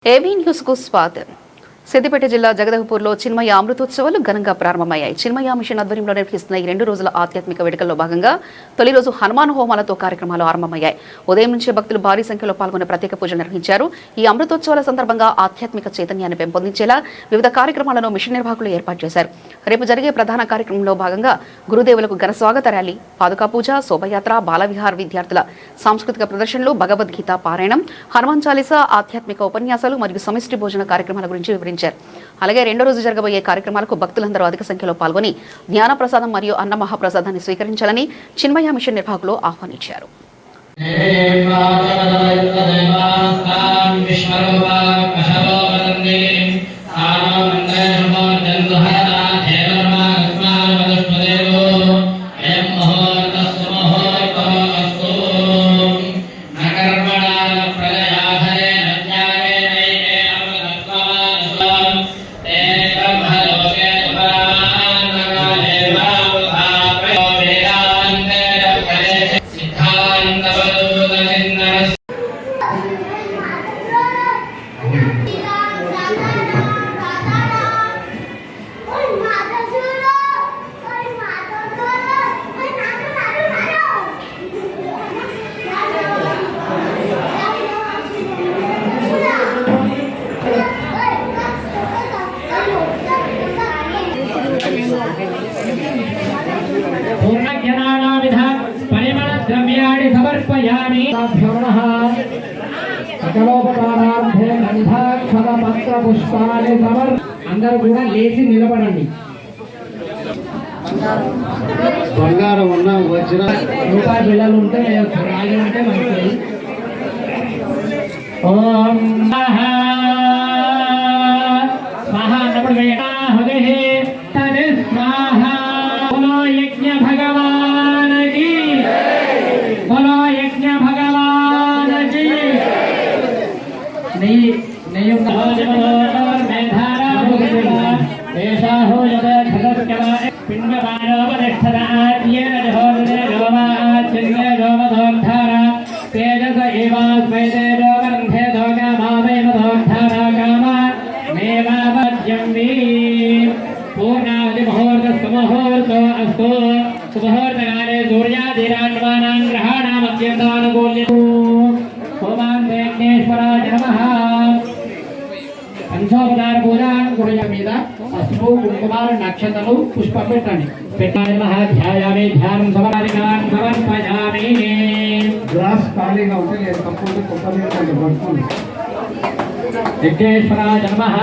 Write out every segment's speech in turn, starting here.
AB news కు స్వాగతం. సిద్దిపేట జిల్లా జగదహపూర్లో చిన్మయ అమృతోత్సవాలు ఘనంగా ప్రారంభమయ్యాయి. చిన్మయ మిషన్ ఆధ్వర్యంలో నిర్వహిస్తున్న ఈ 2 రోజుల ఆధ్యాత్మిక వేడుకల్లో భాగంగా తొలి రోజు హనుమాన్ హోమాలతో కార్యక్రమాలు ఆరంభమయ్యాయి. ఉదయం నుంచి భక్తులు భారీ సంఖ్యలో పాల్గొని ప్రత్యేక పూజలు నిర్వహించారు. ఈ అమృతోత్సవాల సందర్భంగా ఆధ్యాత్మిక చైతన్యాన్ని పెంపొందించేలా వివిధ కార్యక్రమాలను మిషన్ నిర్వాహకులు ఏర్పాటు చేశారు. రేపు జరిగే ప్రధాన కార్యక్రమంలో భాగంగా గురుదేవులకు ఘన స్వాగత ర్యాలీ, పాదుకా పూజ, శోభయాత్ర, బాలవిహార్ విద్యార్థుల సాంస్కృతిక ప్రదర్శనలు, భగవద్గీత పారాయణం, హనుమాన్ చాలీసా, ఆధ్యాత్మిక ఉపన్యాసాలు మరియు సమిష్టి భోజన కార్యక్రమాల గురించి వివరించారు. అలాగే 2వ రోజు జరగబోయే కార్యక్రమాలకు భక్తులందరూ అధిక సంఖ్యలో పాల్గొని జ్ఞాన ప్రసాదం మరియు అన్న మహాప్రసాదాన్ని స్వీకరించాలని చిన్మయ మిషన్ నిర్వాహకులు ఆహ్వానించారు. సమర్పయామి. సకలోపకారార్థే గంధాక్షర పత్ర పుష్పాన్ని అందరూ కూడా లేచి నిలబడండి. బంగారం ఉన్న వజ్ర రూపాయి బిళ్ళలు ఉంటే రాగి ఉంటే మంచిది. ఓం స్వాహ అన్నప్పుడు తది స్వాహ. బోలో యజ్ఞ భగవాన్ కి, బోలో యజ్ఞ భగవాన్ కి. తేజస ఏవాస్మైతే లోకరంధే లోకమావేమధోద్ధారా కామ మేవావద్యం వీ. పూర్ణావతి ముహూర్తస్తముహూర్తో అస్తు. సుముహూర్తకాలే సూర్యాదిరాన్వానాన్ గ్రహాణామత్యంతానుకూల్యతు. ఓం వెంకటేశ్వరాయ నమః. పంచోపచార పూజ గుడియ మీద పసుపు, కుంకుమాల నక్షత్రాలు, పుష్పం పెట్టండి. పెట్టాలి. ధ్యాయామి. ధ్యానం సమరాధికాన్ సమర్పయామి. గ్లాస్ ఖాళీగా ఉంటే లేదు, తప్పకుండా కొబ్బరి పట్టుకోండి. విఘ్నేశ్వరాయ నమః.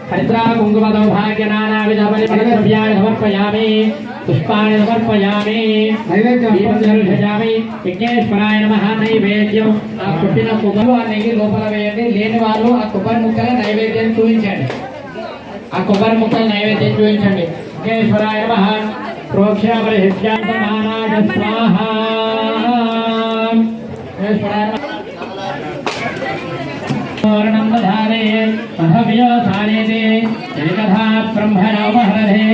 హరిద్రా కుంకుమ సౌభాగ్య నానావిధ పరిమళద్రవ్యాన్ని సమర్పయామి. పుష్పాన్ని సమర్పయామి. నైవేద్యామి. విఘ్నేశ్వరాయ నమః. నైవేద్యం. ఆ పుట్టిన కొబ్బరి ఆ నెయ్యి లోపల వేయండి. లేని వాళ్ళు ఆ కొబ్బరి ముక్కల నైవేద్యం చూపించండి. ఆ కొబ్బరి ముక్కల నైవేద్యం చూపించండి. విఘ్నేశ్వరాయ నమః. ప్రోక్షాపరిహిత్యాయ స్వాహ. ఏకథా బ్రహ్మణోపహరధే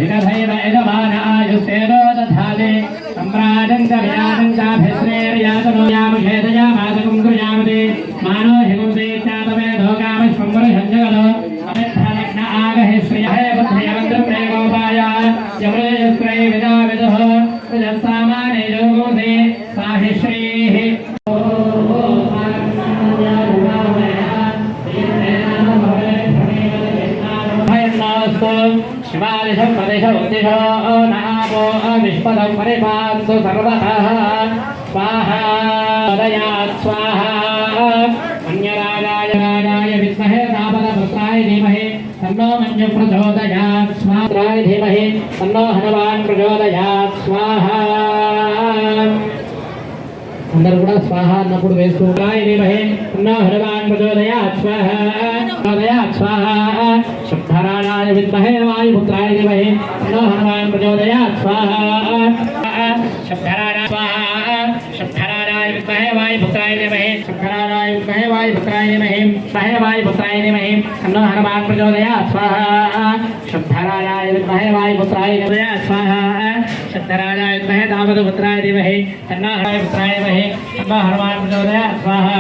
ఏకథైవ యజమాన ఆయుస్తేదో దధాతే. సమ్రాజం చ వ్యాసం చాభిశ్రేర్యాతనో యామఖేదయామాసకం కృయామతే. మానో హిగుంసే చాతమేధో కామస్పంవరసంజగతో. అమిద్ధలగ్న ఆగహి శ్రియహే బుద్ధియమంత్రం ప్రేమోపాయ. యమృయస్త్రై విదా విదుః ప్రజస్సామానే యోగోదే సాహి శ్రీః. శివాదిశం పదిశో ఉదిశో నామో విశ్వదం పరిపాంతు సర్వతః. స్వాహా. స్వాహా. మన్యరాజాయ రాజాయ విద్మహే తాపదపుత్రాయ ధీమహి తన్నో మన్యు ప్రచోదయాత్. స్వాహాయ ధీమహి తన్నో హనుమాన్ ప్రచోదయాత్. స్వాహా. అందరూ కూడా స్వాహ అన్నప్పుడు వేసుకుంటాయ ధీమహి తన్నో హనుమాన్ ప్రచోదయాత్. స్వాహా. ప్రచోదయాత్. స్వాహా. శుద్ధరాజాయ విద్మహే వాయుపుత్రాయ ధీమహి తన్నో హనుమాన్ ప్రచోదయాత్. స్వాహా. శుద్ధరాజాయ. స్వాహా. శుద్ధరాజాయ విద్మహే వాయుపుత్రాయ ధీమహి. శుద్ధరాజాయ విద్మహే వాయుపుత్రాయ ధీమహి. మహే వాయుపుత్రాయ ధీమహి తన్నో హనుమాన్ ప్రచోదయాత్. స్వాహా. శుద్ధరాజాయ విద్మహే వాయుపుత్రాయ ధీమహి. స్వాహా. శుద్ధరాజాయ విద్మహే తాపదపుత్రాయ ధీమహి తన్నో హనుమాన్ ప్రచోదయాత్. స్వాహా.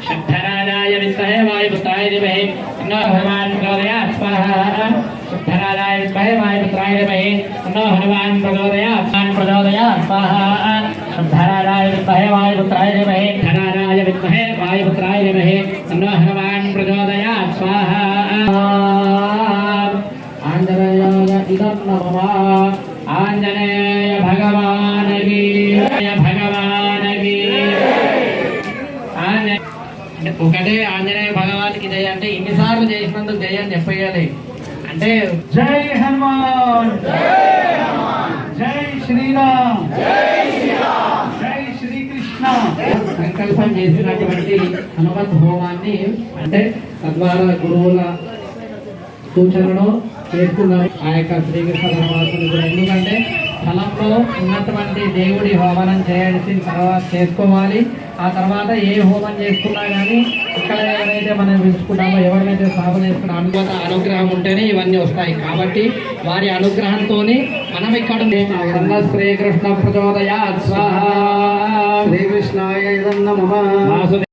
శుద్ధరాజాయ विद्महे वायुपुत्राय धीमहि तन्नो हनुमान् प्रचोदयात् स्वाहा शुद्धराजाय विद्महे वायुपुत्राय धीमहि तन्नो हनुमान् प्रचोदयात् स्वाहा शुद्धराजाय विद्महे वायुपुत्राय धीमहि धनाराय विद्महे वायुपुत्राय धीमहि तन्नो हनुमान् प्रचोदयात् स्वाहा आञ्जनेयाय इदं नमः आञ्जनेय भगवान् की ఒకటే ఆంజనేయ భగవానికి జయ అంటే ఇన్నిసార్లు చేసినందుకు జయ అని చెప్పేయాలి అంటే జై హనుమాన్ జై శ్రీరామ్ జై శ్రీకృష్ణ సంకల్పం చేసినటువంటి హనుమత్ హోమాన్ని అంటే తద్వారా గురువుల సూచనను చేసుకున్నాం ఆ యొక్క శ్రీకృష్ణ పరమాత్మని కూడా. ఎందుకంటే స్థలంలో ఉన్నటువంటి దేవుడి హోమనం చేయాల్సిన తర్వాత చేసుకోవాలి. ఆ తర్వాత ఏ హోమం చేసుకున్నా కానీ ఇక్కడ ఎవరైతే మనం పిలుచుకున్నామో ఎవరినైతే స్థాపన చేసుకున్నా అనుగ్రహం ఉంటేనే ఇవన్నీ వస్తాయి. కాబట్టి వారి అనుగ్రహంతో మనం ఇక్కడ శ్రీకృష్ణ ప్రచోదయాత్ స్వాహా శ్రీకృష్ణాయ నమః.